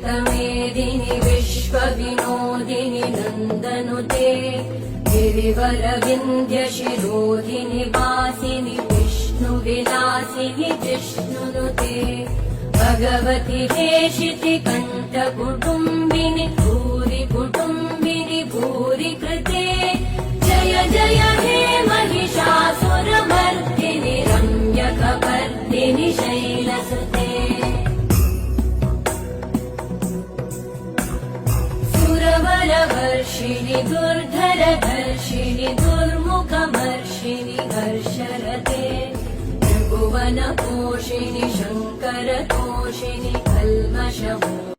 अमृतमेदिनि विश्वविनोदिनि नन्दनुते गिरिवरविन्ध्यशिरोधिनि वासिनि विष्णुविलासिनि जिष्णुनुते भगवति हेशिति कण्ठकुटुम्बिनि भूरि कुटुम्बिनि भूरि कृते जय जय हे महिषासुरमर्दिनि रम्यकपर्दिनि शैलसुते सुरवरवर्षिणि दुर्धरधर्षिणि दुर्मुखमर्षिणि हर्षरते त्रिभुवनपोषिणि शङ्करतोषिणि कल्मषमो